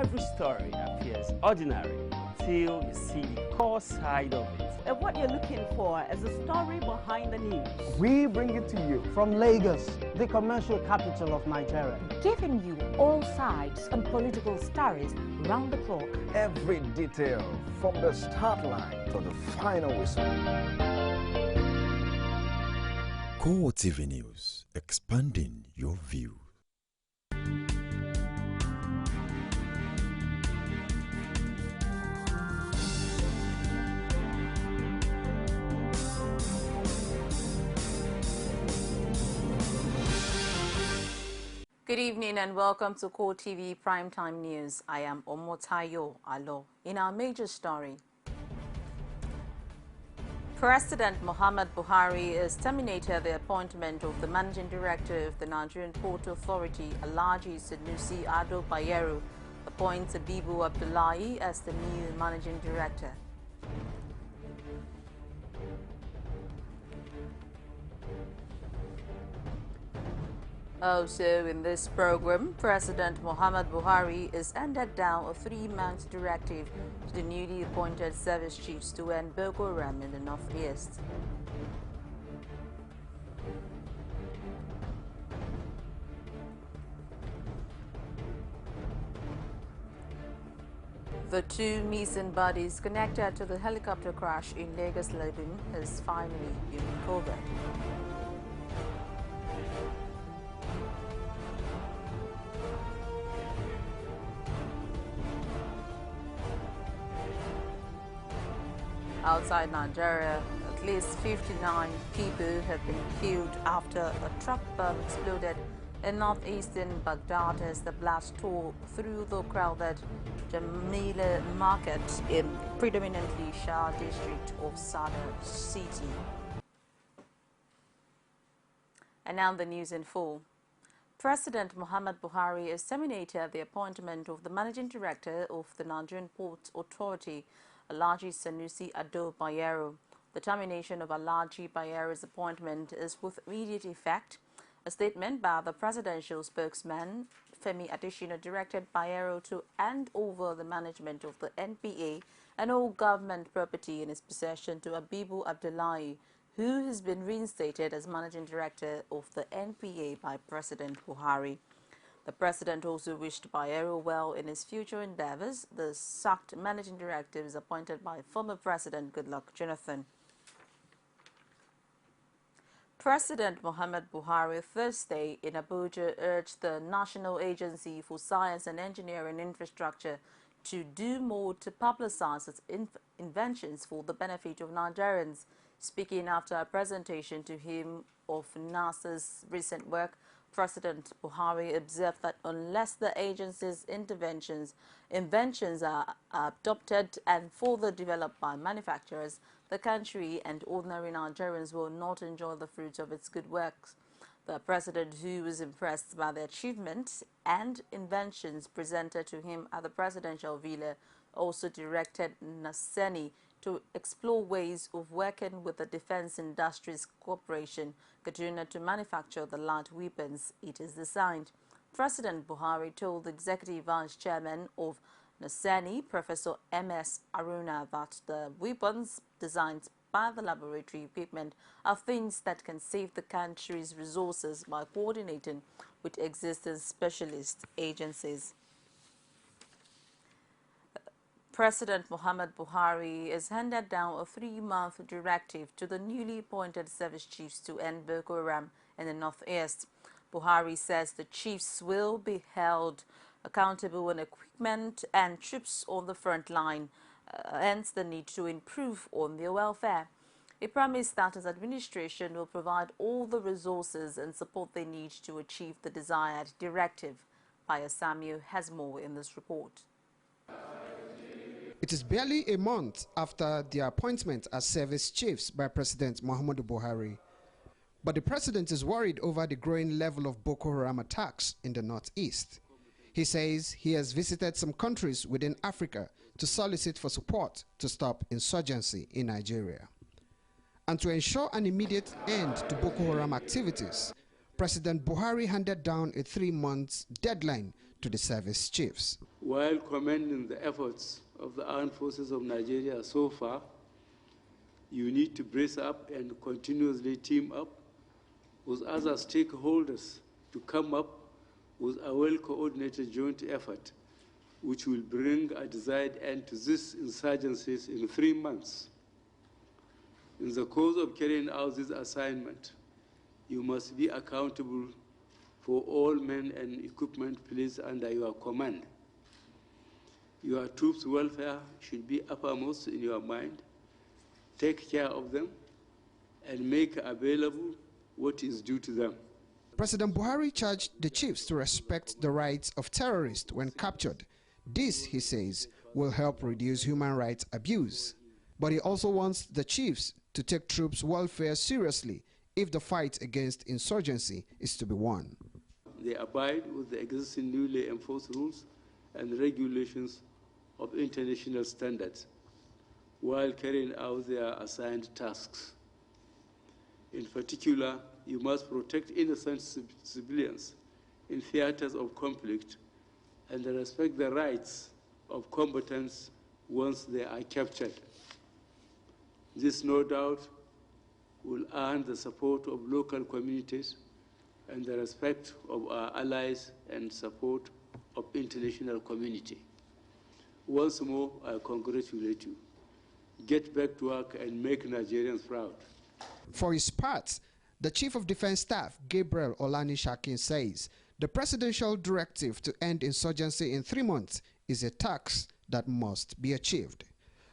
every story appears ordinary till you see the core side of it. And what you're looking for is the story behind the news. We bring it to you from Lagos, the commercial capital of Nigeria. Giving you all sides and political stories round the clock. Every detail from the start line to the final whistle. CoreTV News, expanding your view. Good evening and welcome to CoreTV Primetime News. I am Omotayo Alo. In our major story, President Muhammad Buhari has terminated the appointment of the Managing Director of the Nigerian Port Authority, Alhaji Sanusi Ado Bayero, appoints Abibu Abdullahi as the new Managing Director. Also in this program, President Muhammad Buhari has handed down a 3-month directive to the newly appointed service chiefs to end Boko Haram in the northeast. The 2 missing bodies connected to the helicopter crash in Lagos, Lebanon has finally been recovered. Outside Nigeria, at least 59 people have been killed after a truck bomb exploded in northeastern Baghdad as the blast tore through the crowded Jamila market in predominantly Shah district of Sadr city. And now the news in full. President Muhammad Buhari has terminated the appointment of the Managing Director of the Nigerian Port Authority, Alhaji Sanusi Ado Bayero. The termination of Alhaji Bayero's appointment is with immediate effect. A statement by the presidential spokesman, Femi Adesina, directed Bayero to hand over the management of the NPA and all government property in his possession to Abibu Abdullahi, who has been reinstated as Managing Director of the NPA by President Buhari. The president also wished Bayero well in his future endeavors. The sacked managing director is appointed by former President Goodluck Jonathan. President Muhammad Buhari Thursday in Abuja urged the National Agency for Science and Engineering Infrastructure to do more to publicize its inventions for the benefit of Nigerians. Speaking after a presentation to him of NASA's recent work, President Buhari observed that unless the agency's inventions are adopted and further developed by manufacturers, the country and ordinary Nigerians will not enjoy the fruits of its good works. The president, who was impressed by the achievements and inventions presented to him at the presidential villa, also directed Naseni to explore ways of working with the Defense Industries Corporation, Kaduna, to manufacture the light weapons it is designed. President Buhari told the Executive Vice Chairman of Naseni, Professor M.S. Aruna, that the weapons designed by the laboratory equipment are things that can save the country's resources by coordinating with existing specialist agencies. President Muhammad Buhari has handed down a 3-month directive to the newly appointed service chiefs to end Boko Haram in the northeast. Buhari says the chiefs will be held accountable on equipment and troops on the front line, hence the need to improve on their welfare. He promised that his administration will provide all the resources and support they need to achieve the desired directive. Paya Samuel has more in this report. It is barely a month after their appointment as service chiefs by President Muhammadu Buhari. But the president is worried over the growing level of Boko Haram attacks in the northeast. He says he has visited some countries within Africa to solicit for support to stop insurgency in Nigeria. And to ensure an immediate end to Boko Haram activities, President Buhari handed down a 3-month deadline to the service chiefs. While commending the efforts of the armed forces of Nigeria so far, you need to brace up and continuously team up with other stakeholders to come up with a well-coordinated joint effort which will bring a desired end to these insurgencies in 3 months. In the course of carrying out this assignment, you must be accountable for all men and equipment placed under your command. Your troops' welfare should be uppermost in your mind. Take care of them and make available what is due to them. President Buhari charged the chiefs to respect the rights of terrorists when captured. This, he says, will help reduce human rights abuse. But he also wants the chiefs to take troops' welfare seriously if the fight against insurgency is to be won. They abide with the existing newly enforced rules and regulations of international standards while carrying out their assigned tasks. In particular, you must protect innocent civilians in theaters of conflict and respect the rights of combatants once they are captured. This, no doubt, will earn the support of local communities and the respect of our allies and support of international community. Once more, I congratulate you. Get back to work and make Nigerians proud. For his part, the Chief of Defense Staff, Gabriel Olani-Shakin, says the presidential directive to end insurgency in 3 months is a task that must be achieved.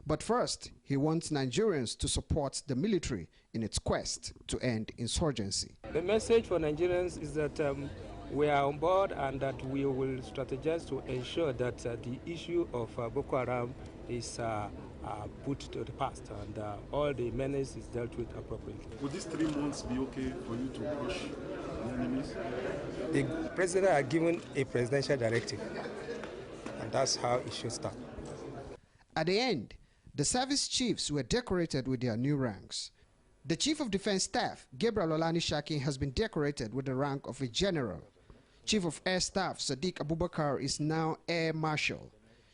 But first, he wants Nigerians to support the military in its quest to end insurgency. The message for Nigerians is that we are on board and that we will strategize to ensure that the issue of Boko Haram is put to the past and all the menace is dealt with appropriately. Would these 3 months be okay for you to crush the enemies? The president has given a presidential directive, and that's how it should start. At the end, the service chiefs were decorated with their new ranks. The Chief of Defense Staff, Gabriel Olani-Shakin, has been decorated with the rank of a general. Chief of Air Staff, Sadiq Abubakar, is now Air Marshal.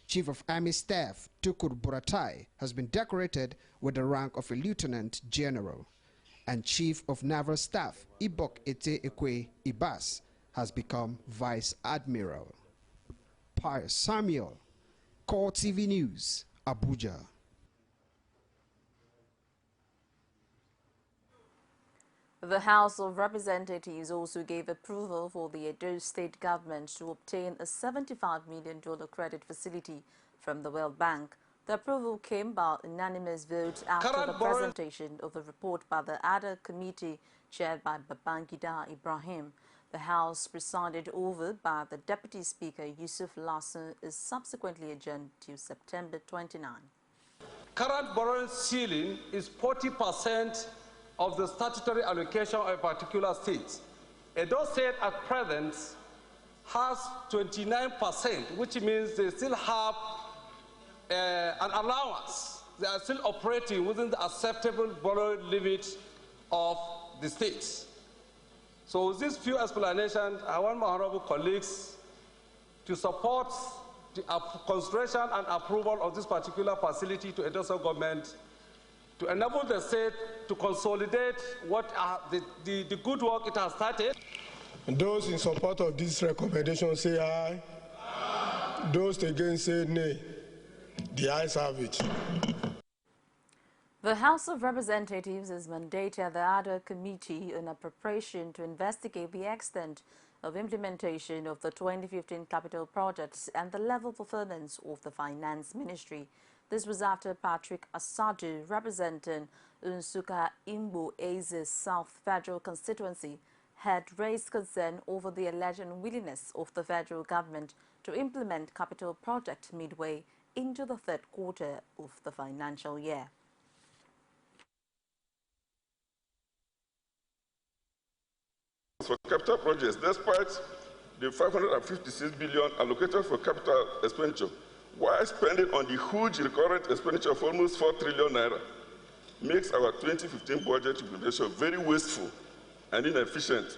Chief of Army Staff, Tukur Buratai, has been decorated with the rank of a Lieutenant General. And Chief of Naval Staff, Ibok Ete Ekwe Ibas, has become Vice Admiral. Pius Samuel, CoreTV News, Abuja. The House of Representatives also gave approval for the Edo State government to obtain a $75 million credit facility from the World Bank. The approval came by unanimous vote after the presentation of a report by the ADA committee chaired by Babangida Ibrahim. The House, presided over by the Deputy Speaker Yusuf Lasson, is subsequently adjourned to September 29. Current borrowing ceiling is 40% of the statutory allocation of a particular state. Edo State at present has 29%, which means they still have an allowance. They are still operating within the acceptable borrowing limit of the states. So with these few explanations, I want my honorable colleagues to support the consideration and approval of this particular facility to Edo State government to enable the state to consolidate what the good work it has started. And those in support of this recommendation say aye. Aye. Those against say nay. The ayes have it. The House of Representatives has mandated the ADA committee on appropriation to investigate the extent of implementation of the 2015 capital projects and the level of performance of the Finance Ministry. This was after Patrick Asadu, representing Unsuka Imbo Aze's South Federal constituency, had raised concern over the alleged unwillingness of the federal government to implement capital projects midway into the third quarter of the financial year. For capital projects, despite the 556 billion allocated for capital expenditure, while spending on the huge recurrent expenditure of almost 4 trillion naira, makes our 2015 budget implementation very wasteful and inefficient,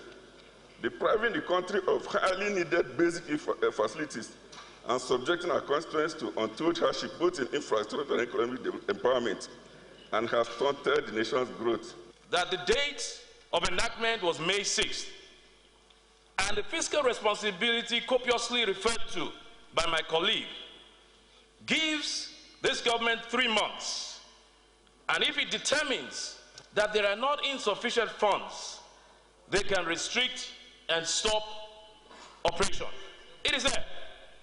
depriving the country of highly needed basic facilities and subjecting our constituents to untold hardship both in infrastructure and economic empowerment, and has stunted the nation's growth. That the date of enactment was May 6th, and the fiscal responsibility copiously referred to by my colleague gives this government 3 months. And if it determines that there are not insufficient funds, they can restrict and stop operation. It is there.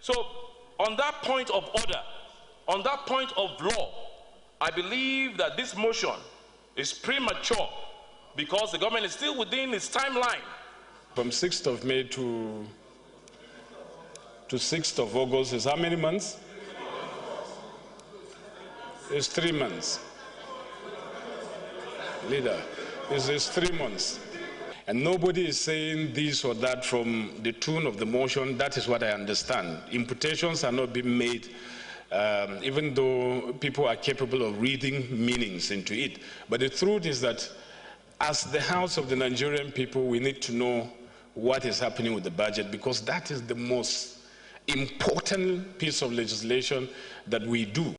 So on that point of order, on that point of law, I believe that this motion is premature because the government is still within its timeline. From 6th of May to 6th of August is how many months? It's 3 months. Leader, it's 3 months. And nobody is saying this or that from the tune of the motion. That is what I understand. Imputations are not being made, even though people are capable of reading meanings into it. But the truth is that as the House of the Nigerian people, we need to know what is happening with the budget, because that is the most important piece of legislation that we do.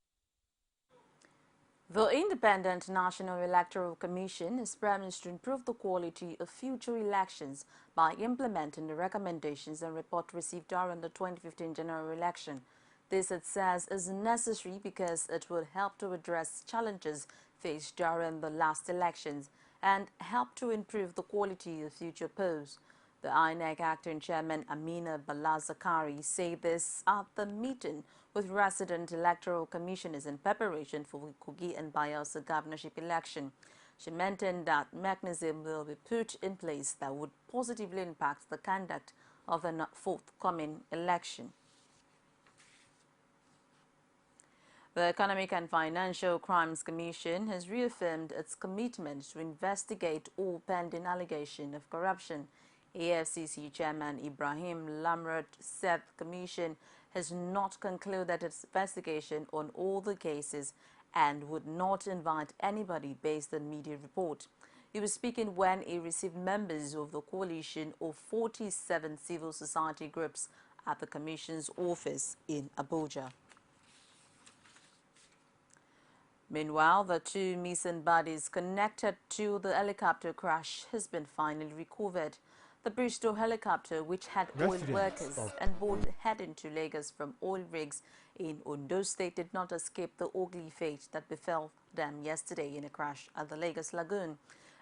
The Independent National Electoral Commission is promised to improve the quality of future elections by implementing the recommendations and report received during the 2015 general election. This, it says, is necessary because it will help to address challenges faced during the last elections and help to improve the quality of future polls. The INEC acting chairman Amina Bala Zakari said this at the meeting with resident electoral commissioners in preparation for the Kogi and Bayelsa governorship election. She maintained that mechanism will be put in place that would positively impact the conduct of the forthcoming election. The Economic and Financial Crimes Commission has reaffirmed its commitment to investigate all pending allegations of corruption. AFCC Chairman Ibrahim Lamrod said the Commission has not concluded its investigation on all the cases and would not invite anybody based on media report. He was speaking when he received members of the coalition of 47 civil society groups at the Commission's office in Abuja. Meanwhile, the 2 missing bodies connected to the helicopter crash has been finally recovered. The Bristol helicopter, which had oil workers and board heading to Lagos from oil rigs in Ondo State, did not escape the ugly fate that befell them yesterday in a crash at the Lagos Lagoon.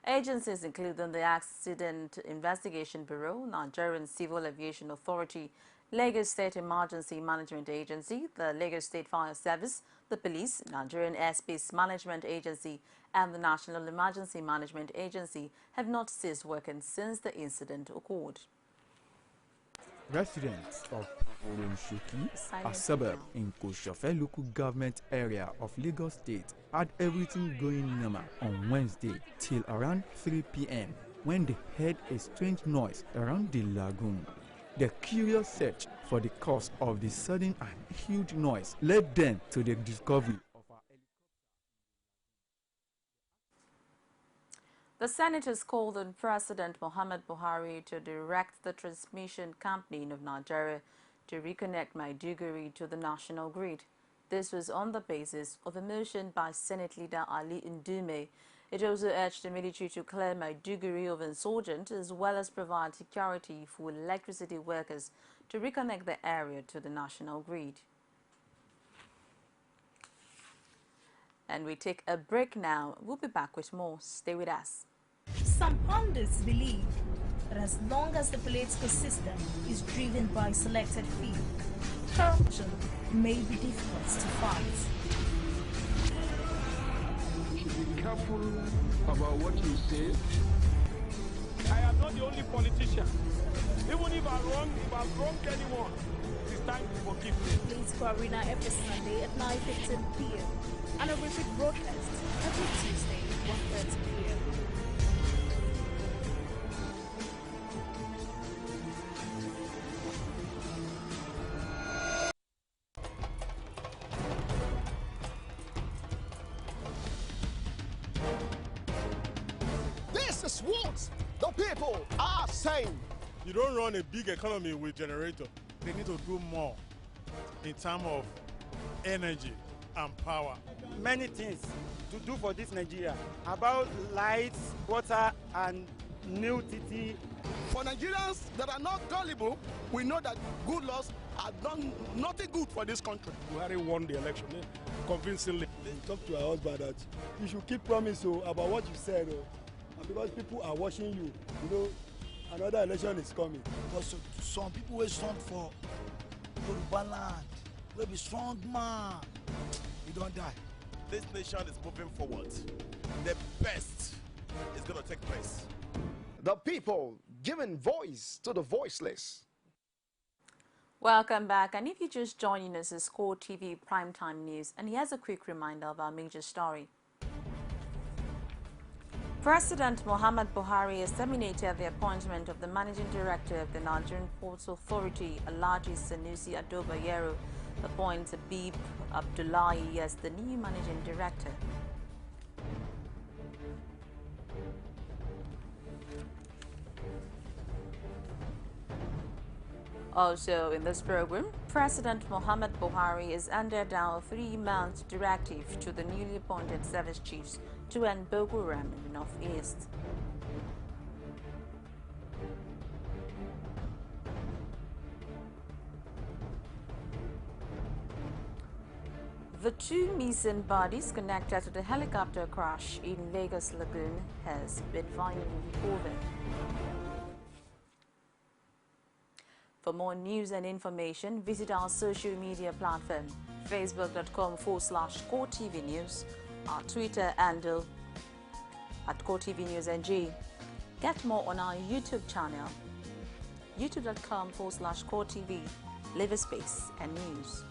Agencies including the Accident Investigation Bureau, Nigerian Civil Aviation Authority, Lagos State Emergency Management Agency, the Lagos State Fire Service, the Police, Nigerian Airspace Management Agency, and the National Emergency Management Agency have not ceased working since the incident occurred. Residents of Oronshuki, a suburb in Koshofe local government area of Lagos State, had everything going normal on Wednesday till around 3 p.m. when they heard a strange noise around the lagoon. The curious search for the cause of the sudden and huge noise led them to the discovery of a helicopter. The senators called on President Muhammad Buhari to direct the transmission company of Nigeria to reconnect Maiduguri to the national grid. This was on the basis of a motion by Senate leader Ali Ndume. It also urged the military to clear Maiduguri of insurgents as well as provide security for electricity workers to reconnect the area to the national grid. And we take a break now. We'll be back with more. Stay with us. Some pundits believe that as long as the political system is driven by selected few, corruption may be difficult to fight. You should be careful about what you say. I am not the only politician. Even if I've wronged anyone, it is time to forgive me. Political Arena every Sunday at 9:15 p.m. and a repeat broadcast every Tuesday at 1:30 p.m. This is what the people are saying. You don't run a big economy with generator. They need to do more. in terms of energy and power. Many things to do for this Nigeria about lights, water, and new TT. For Nigerians that are not gullible, we know that good laws have done nothing good for this country. Buhari won the election convincingly. Talk to her husband that you should keep promise about what you said, and because people are watching you, you know, another election is coming. Because some people will stand for Yoruba land, will be strong man, you don't die. This nation is moving forward. The best is going to take place. The people giving voice to the voiceless. Welcome back, and if you're just joining us, it's CoreTV Primetime News, and here's a quick reminder of our major story. President Muhammad Buhari has terminated the appointment of the Managing Director of the Nigerian Ports Authority, Alhaji Sanusi Adobayero, appoints Habib Abdullahi as the new Managing Director. Also in this program, President Muhammad Buhari has handed down a 3-month directive to the newly appointed service chiefs to end Boko Haram in the northeast. The 2 missing bodies connected to the helicopter crash in Lagos Lagoon has been finally recovered. For more news and information, visit our social media platform, facebook.com/CoreTV News, our Twitter handle @CoreTV NewsNG. Get more on our YouTube channel, youtube.com/CoreTV, Live a Space and News.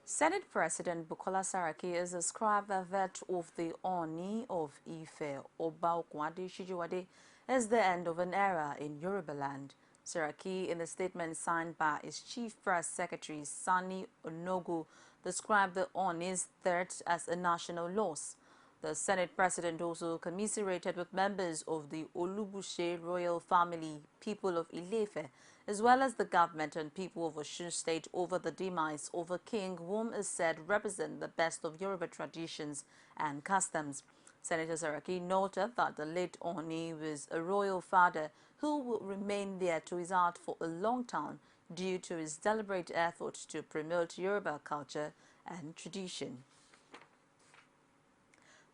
Senate President Bukola Saraki has described the death of the Oni of Ife, Oba Okwade Shijiwade, as the end of an era in Yoruba land. Saraki, in a statement signed by his Chief Press Secretary Sani Onogu, described the Oni's death as a national loss. The Senate President also commiserated with members of the Olubuse royal family, people of Ilefe, as well as the government and people of Osun State over the demise of a king whom is said represent the best of Yoruba traditions and customs. Senator Saraki noted that the late Oni was a royal father who will remain there to his heart for a long time due to his deliberate effort to promote Yoruba culture and tradition.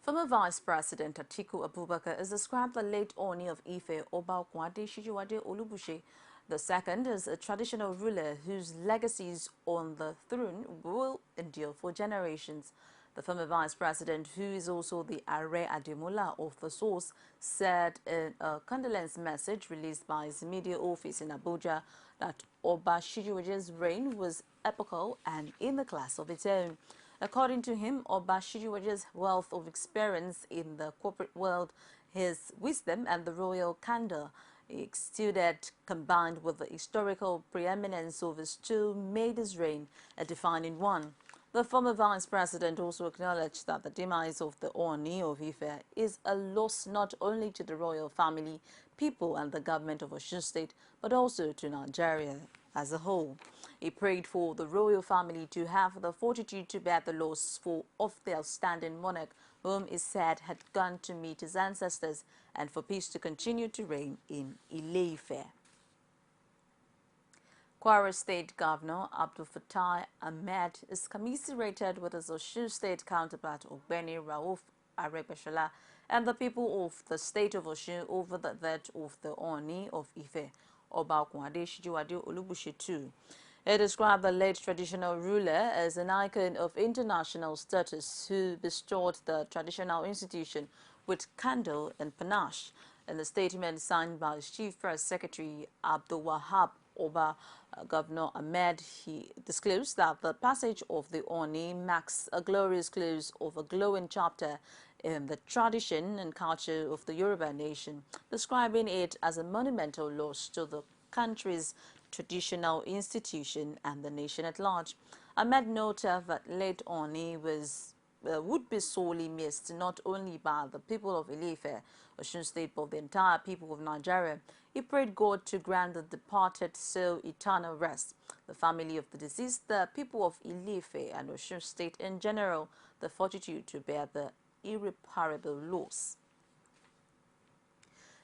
Former Vice President Atiku Abubakar has described the late Oni of Ife, Oba Okwade Shijiwade Olubuse II, as a traditional ruler whose legacies on the throne will endure for generations. The former Vice President, who is also the Are Ademola of the source, said in a condolence message released by his media office in Abuja that Oba Shijiwade's reign was epochal and in the class of its own. According to him, Oba Shijiwade's wealth of experience in the corporate world, his wisdom and the royal candor he exuded, combined with the historical preeminence of his tool, made his reign a defining one. The former Vice President also acknowledged that the demise of the Oni of Ife is a loss not only to the royal family, people and the government of Osun State, but also to Nigeria as a whole. He prayed for the royal family to have the fortitude to bear the loss of the outstanding monarch, whom he said had gone to meet his ancestors, and for peace to continue to reign in Ile-Ife. Kwara State Governor Abdul Fattah Ahmed is commiserated with his Osun State counterpart Ogbeni Rauf Aregbesola and the people of the state of Osun over the death of the Oni of Ife, Oba Okwade Shijiwade Olubuse II. He described the late traditional ruler as an icon of international status who bestowed the traditional institution with candor and panache. In a statement signed by his Chief Press Secretary Abdul Wahab Oba, Governor Ahmed, he disclosed that the passage of the Oni marks a glorious close of a glowing chapter in the tradition and culture of the Yoruba nation, describing it as a monumental loss to the country's traditional institution and the nation at large. Ahmed noted that late Oni was would be sorely missed not only by the people of Ile-Ife, Osun State, but the entire people of Nigeria. He prayed God to grant the departed soul eternal rest. The family of the deceased, the people of Ile-Ife and Osun State in general, the fortitude to bear the irreparable loss.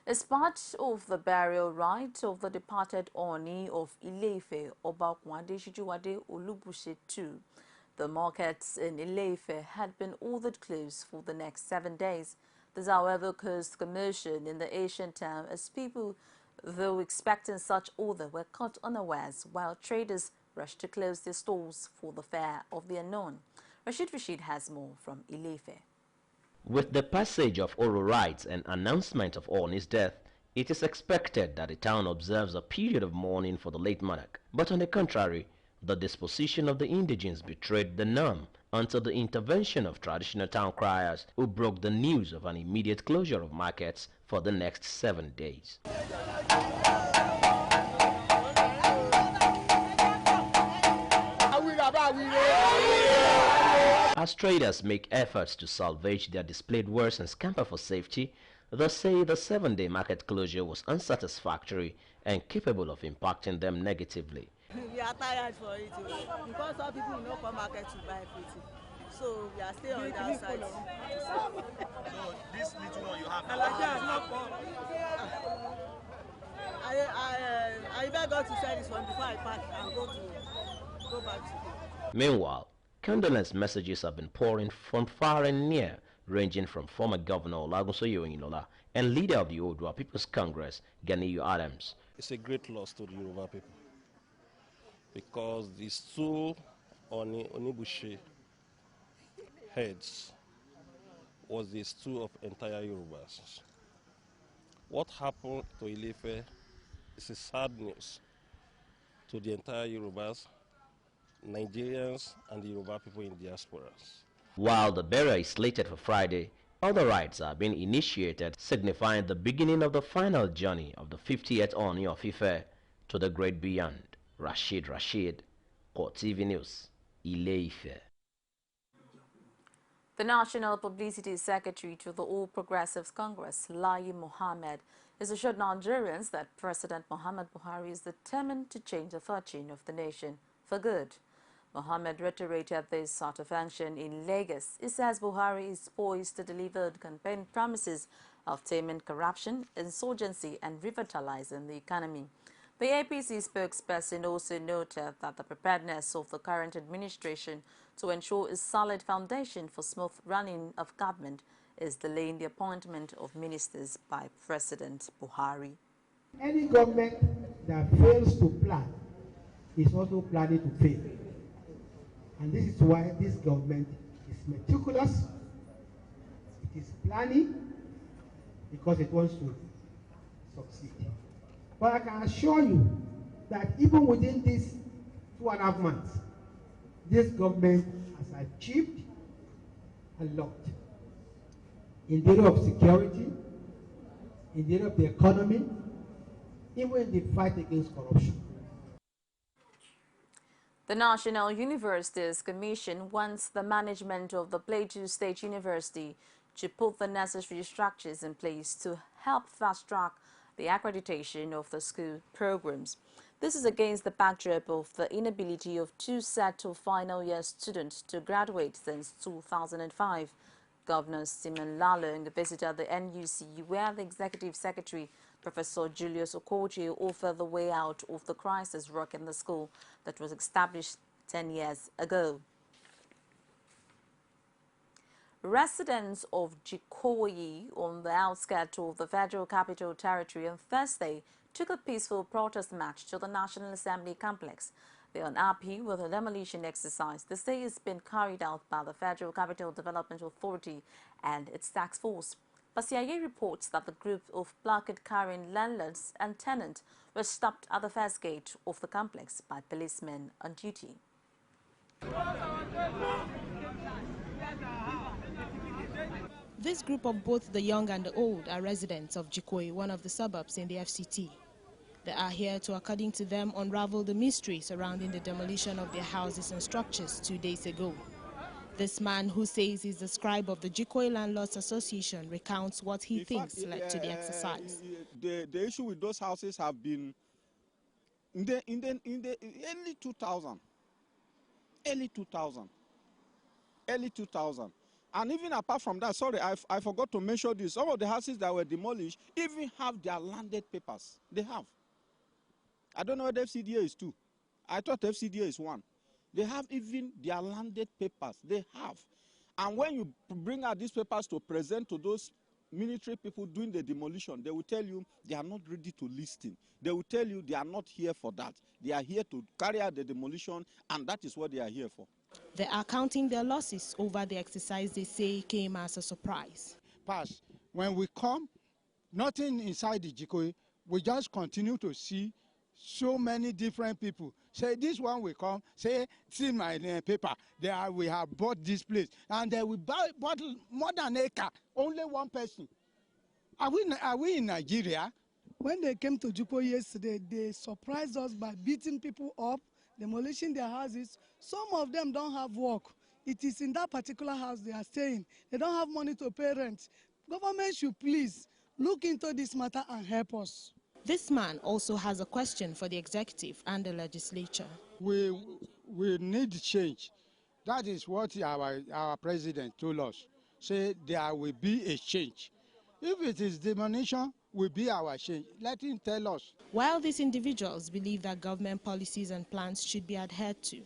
As part of the burial rite of the departed Oni of Ile-Ife, Oba Kwande Shijuwade Olubuse II, the markets in Ile-Ife had been ordered closed for the next 7 days. This, however, caused commotion in the ancient town as people, though expecting such order, were caught unawares while traders rushed to close their stores for the fair of the unknown. Rashid has more from Ile-Ife. With the passage of oral rites and announcement of Oni's death, it is expected that the town observes a period of mourning for the late monarch. But on the contrary, the disposition of the indigents betrayed the norm until the intervention of traditional town criers who broke the news of an immediate closure of markets for the next 7 days. As traders make efforts to salvage their displayed wares and scamper for safety, they say the 7-day market closure was unsatisfactory and capable of impacting them negatively. We are tired for it because some people will not come market to buy everything. So we are still on the outside. So this little one you have. I better go to sell this one before I pack and go back to home. Meanwhile, condolence messages have been pouring from far and near, ranging from former Governor Olagunsoye Oyinlola and leader of the Oodua People's Congress, Ganiyu Adams. It's a great loss to the Yoruba people because these two Onibushe heads was the stew of entire Yorubas. What happened to Ile-Ife is a sad news to the entire Yorubas, Nigerians, and the Yoruba people in diasporas. While the burial is slated for Friday, other rites are being initiated, signifying the beginning of the final journey of the 50th Oni of Ife to the great beyond. Rashid, CoreTV News, Ile-Ife. The National Publicity Secretary to the All Progressives Congress, Lai Mohammed, has assured Nigerians that President Muhammad Buhari is determined to change the fortune of the nation for good. Mohammed reiterated this sort of action in Lagos. He says Buhari is poised to deliver the campaign promises of taming corruption, insurgency, and revitalizing the economy. The APC spokesperson also noted that the preparedness of the current administration to ensure a solid foundation for smooth running of government is delaying the appointment of ministers by President Buhari. Any government that fails to plan is also planning to fail. And this is why this government is meticulous, it is planning, because it wants to succeed. But I can assure you that even within these 2.5 months, this government has achieved a lot in the area of security, in the area of the economy, even in the fight against corruption. The National Universities Commission wants the management of the Plateau State University to put the necessary structures in place to help fast-track the accreditation of the school programs. This is against the backdrop of the inability of 2 sets of final-year students to graduate since 2005. Governor Simon Lalong visited the NUC, where the Executive Secretary, Professor Julius Okoche, offered the way out of the crisis rocking the school that was established 10 years ago. Residents of Jikoyi on the outskirts of the Federal Capital Territory on Thursday took a peaceful protest march to the National Assembly complex. They are unhappy with the demolition exercise they say has been carried out by the Federal Capital Development Authority and its task force. But CIA reports that the group of placard-carrying landlords and tenants were stopped at the first gate of the complex by policemen on duty. This group of both the young and the old are residents of Jikoyi, one of the suburbs in the FCT. They are here to, according to them, unravel the mystery surrounding the demolition of their houses and structures 2 days ago. This man, who says he's the scribe of the Jikoi Landlords Association, recounts what he thinks led to the exercise. The issue with those houses have been in the early 2000. And even apart from that, sorry, I forgot to mention this. Some of the houses that were demolished even have their landed papers. They have. I don't know what FCDA is two. I thought FCDA is one. They have even their landed papers. They have. And when you bring out these papers to present to those military people doing the demolition, they will tell you they are not ready to listen. They will tell you they are not here for that. They are here to carry out the demolition, and that is what they are here for. They are counting their losses over the exercise they say came as a surprise. Pass. When we come, nothing inside the Jikoi, we just continue to see so many different people. Say this one will come, say, see my paper, we have bought this place, and they will bought more than an acre, only one person. Are we in Nigeria? When they came to Jikoi yesterday, they surprised us by beating people up, demolishing their houses. Some of them don't have work. It is in that particular house they are staying. They don't have money to pay rent. Government should please look into this matter and help us. This man also has a question for the executive and the legislature. We need change. That is what our president told us. Say there will be a change. If it is demolition, will be our change. Let him tell us. While these individuals believe that government policies and plans should be adhered to,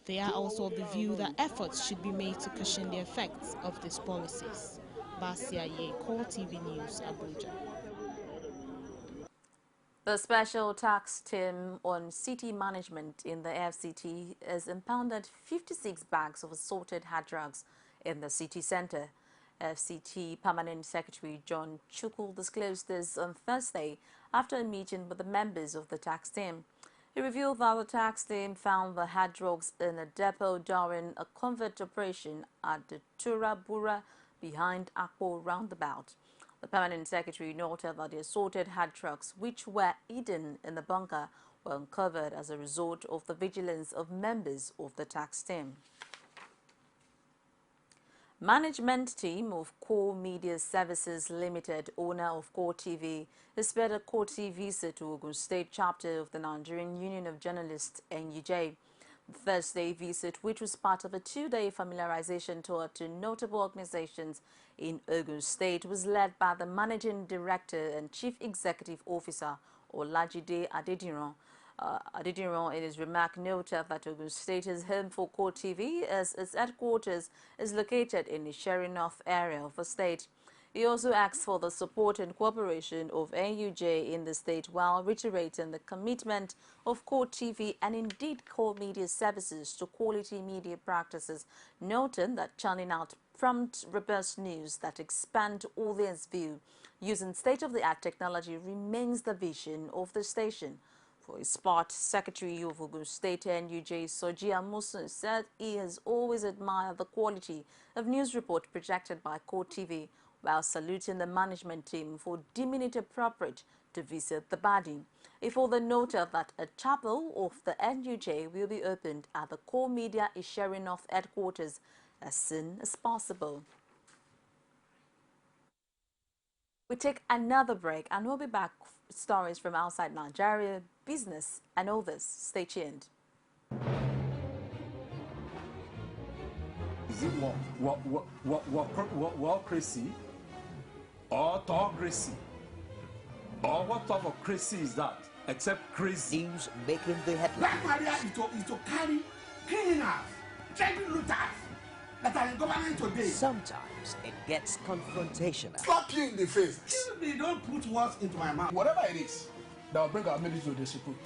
they are also of the view that efforts should be made to cushion the effects of these policies. Basia Ye, CoreTV News, Abuja. The Special Tax Team on City Management in the FCT has impounded 56 bags of assorted hard drugs in the city centre. FCT Permanent Secretary John Chukwu disclosed this on Thursday after a meeting with the members of the tax team. He revealed that the tax team found the hard drugs in a depot during a covert operation at the Turabura behind Akpo roundabout. The Permanent Secretary noted that the assorted hard drugs, which were hidden in the bunker, were uncovered as a result of the vigilance of members of the tax team. Management team of Core Media Services Limited, owner of CoreTV, has paid a CoreTV visit to Ogun State chapter of the Nigerian Union of Journalists, NUJ. The Thursday visit, which was part of a two-day familiarization tour to notable organizations in Ogun State, was led by the Managing Director and Chief Executive Officer, Olajide Adediran. Adediran, in his remark, noted that Ogun State is home for CoreTV as its headquarters is located in the Sherinoff area of the state. He also asked for the support and cooperation of NUJ in the state while reiterating the commitment of CoreTV and indeed Core Media Services to quality media practices, noting that churning out prompt, robust news that expand audience view using state-of-the-art technology remains the vision of the station. For his part, Secretary of Ogun State NUJ Soji Amusun said he has always admired the quality of news report projected by CoreTV, while saluting the management team for deeming it appropriate to visit the body. He further noted that a chapel of the NUJ will be opened at the Core Media Sherinoff headquarters as soon as possible. We take another break and we'll be back with stories from outside Nigeria, business and others. Stay tuned. Is it crazy or autocracy? Or what type of crazy is that? Except crazy. News making the headlines. Black Maria is to carry criminals, treasure looters that are in government today. Sometimes it gets confrontational. Slap you in the face. Excuse me, don't put words into my mouth. Whatever it is that will bring our military to disrepute,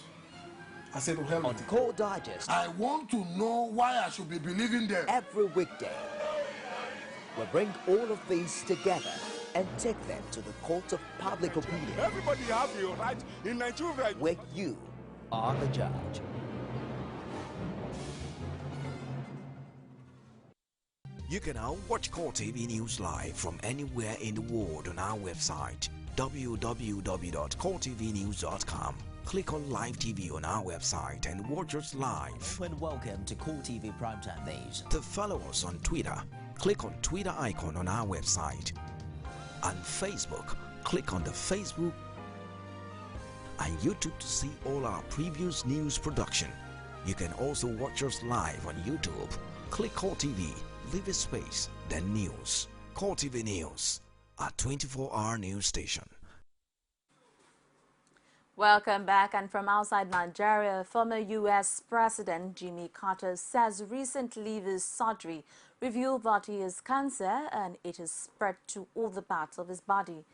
I said to hell on Core Digest. I want to know why I should be believing them. Every weekday, we'll bring all of these together and take them to the court of public opinion. Everybody have your right in Nigeria. Where you are the judge. You can now watch CoreTV News live from anywhere in the world on our website, www.coretvnews.com. Click on Live TV on our website and watch us live. And welcome to CoreTV Primetime News. To follow us on Twitter, click on Twitter icon on our website. On Facebook, click on the Facebook and YouTube to see all our previous news production. You can also watch us live on YouTube. Click CoreTV, leave a space, then News. CoreTV News, our 24-hour news station. Welcome back. And from outside Nigeria, former U.S. President Jimmy Carter says recent liver surgery revealed that he has cancer and it has spread to all the parts of his body.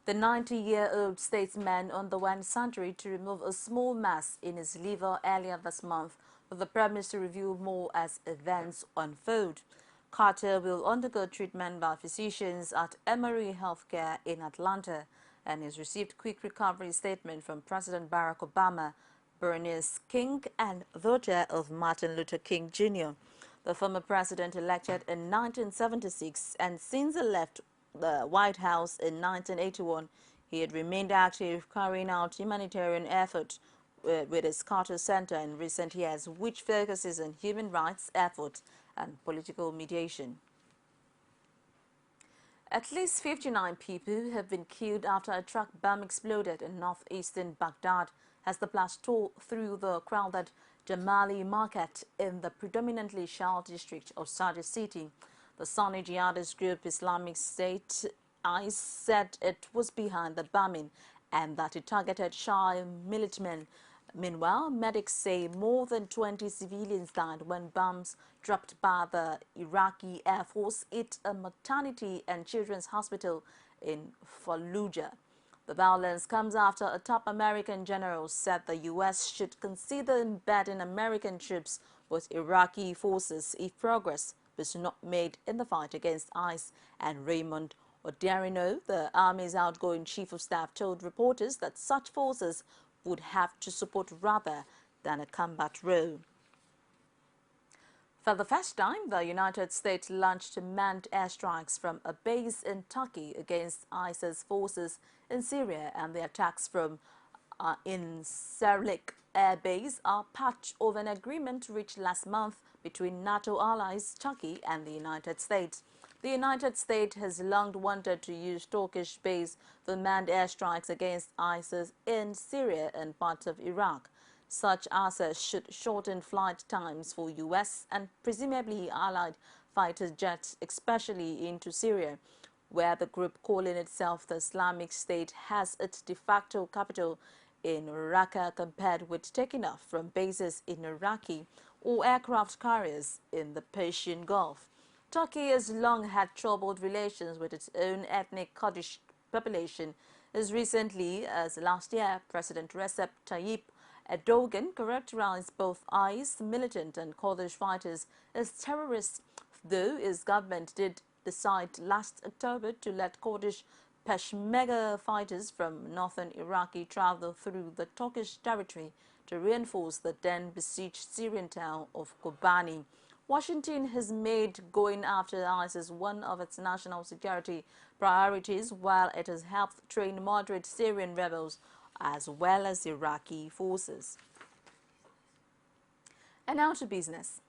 The 90-year-old statesman underwent surgery to remove a small mass in his liver earlier this month, with the promise to reveal more as events unfold. Carter will undergo treatment by physicians at Emory Healthcare in Atlanta and has received quick recovery statement from President Barack Obama, Bernice King, and daughter of Martin Luther King Jr. The former president, elected in 1976 and since he left the White House in 1981, he had remained active carrying out humanitarian efforts with his Carter Center in recent years, which focuses on human rights efforts and political mediation. At least 59 people have been killed after a truck bomb exploded in northeastern Baghdad as the blast tore through the crowded Jamali market in the predominantly Shia district of Saudi City. The Sunni jihadist group Islamic State IS said it was behind the bombing and that it targeted Shia militantmen. Meanwhile, medics say more than 20 civilians died when bombs dropped by the Iraqi Air Force hit a maternity and children's hospital in Fallujah. The violence comes after a top American general said the U.S. should consider embedding American troops with Iraqi forces if progress was not made in the fight against IS. And Raymond Odierino, the Army's outgoing chief of staff, told reporters that such forces would have to support rather than a combat role. For the first time, the United States launched manned airstrikes from a base in Turkey against ISIS forces in Syria, and the attacks from in Serlik Air Base are part of an agreement reached last month between NATO allies Turkey and the United States. The United States has long wanted to use Turkish base for manned airstrikes against ISIS in Syria and parts of Iraq. Such assets should shorten flight times for U.S. and presumably allied fighter jets, especially into Syria, where the group calling itself the Islamic State has its de facto capital in Raqqa, compared with taking off from bases in Iraqi or aircraft carriers in the Persian Gulf. Turkey has long had troubled relations with its own ethnic Kurdish population. As recently as last year, President Recep Tayyip Erdogan characterized both IS militant and Kurdish fighters as terrorists, though his government did decide last October to let Kurdish Peshmerga fighters from northern Iraqi travel through the Turkish territory to reinforce the then besieged Syrian town of Kobani. Washington has made going after ISIS one of its national security priorities, while it has helped train moderate Syrian rebels as well as Iraqi forces. And now to business.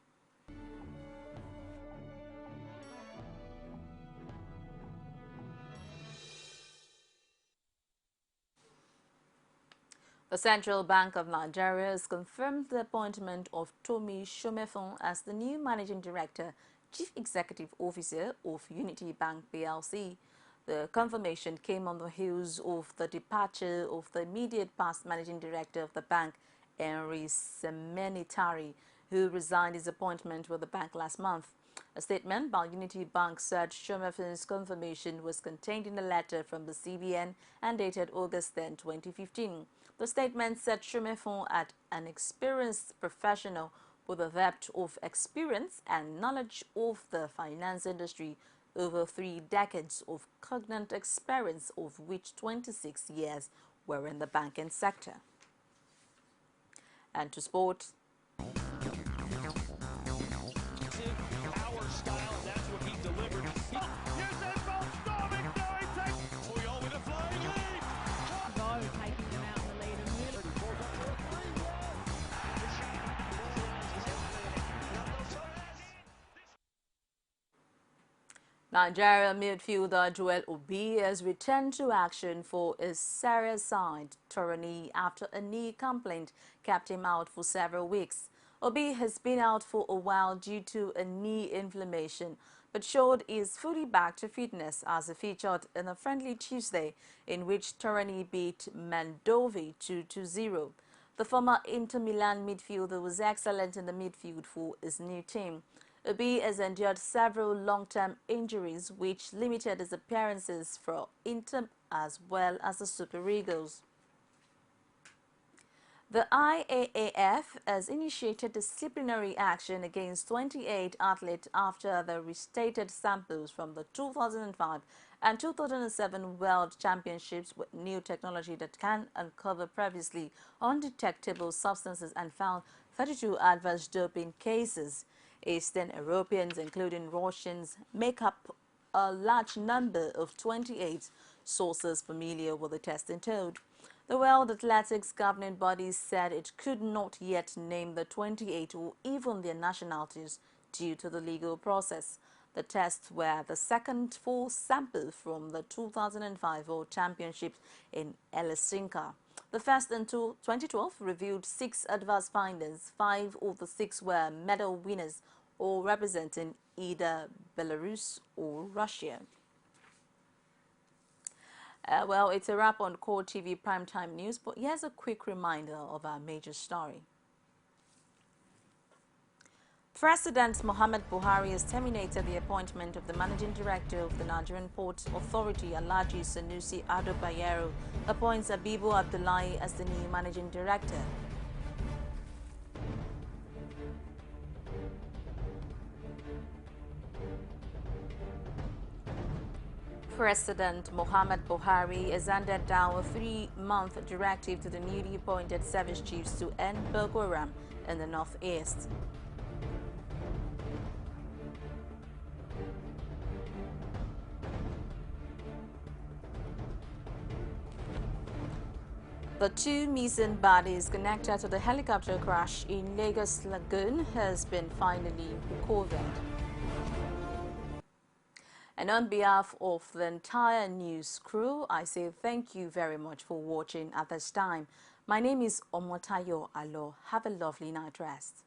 The Central Bank of Nigeria has confirmed the appointment of Tomi Shomefon as the new Managing Director, Chief Executive Officer of Unity Bank PLC. The confirmation came on the heels of the departure of the immediate past Managing Director of the bank, Henry Semenitari, who resigned his appointment with the bank last month. A statement by Unity Bank said Shomefon's confirmation was contained in a letter from the CBN and dated August 10, 2015. The statement said Shomefon, an experienced professional with a depth of experience and knowledge of the finance industry, over 3 decades of cognate experience, of which 26 years were in the banking sector. And to sport. Nigeria midfielder Joel Obi has returned to action for his Syria side, Torani, after a knee complaint kept him out for several weeks. Obi has been out for a while due to a knee inflammation, but showed he is fully back to fitness as he featured in a friendly Tuesday in which Torani beat Mandovi 2-0. The former Inter Milan midfielder was excellent in the midfield for his new team. Obi has endured several long-term injuries which limited his appearances for Inter as well as the Super Eagles. The IAAF has initiated disciplinary action against 28 athletes after the restated samples from the 2005 and 2007 World Championships with new technology that can uncover previously undetectable substances and found 32 adverse doping cases. Eastern Europeans, including Russians, make up a large number of 28 sources familiar with the testing told. The World Athletics governing body said it could not yet name the 28 or even their nationalities due to the legal process. The tests were the second full sample from the 2005 World Championships in Helsinki. The first in 2012 revealed 6 adverse findings. 5 of the 6 were medal winners or representing either Belarus or Russia. Well, it's a wrap on CoreTV Primetime News, but here's a quick reminder of our major story. President Muhammad Buhari has terminated the appointment of the Managing Director of the Nigerian Ports Authority, Alhaji Sanusi Ado Bayero, appoints Abibu Abdullahi as the new Managing Director. President Muhammad Buhari has handed down a 3-month directive to the newly appointed service chiefs to end Boko Haram in the northeast. The 2 missing bodies connected to the helicopter crash in Lagos Lagoon has been finally recovered. And on behalf of the entire news crew, I say thank you very much for watching at this time. My name is Omotayo Alo. Have a lovely night rest.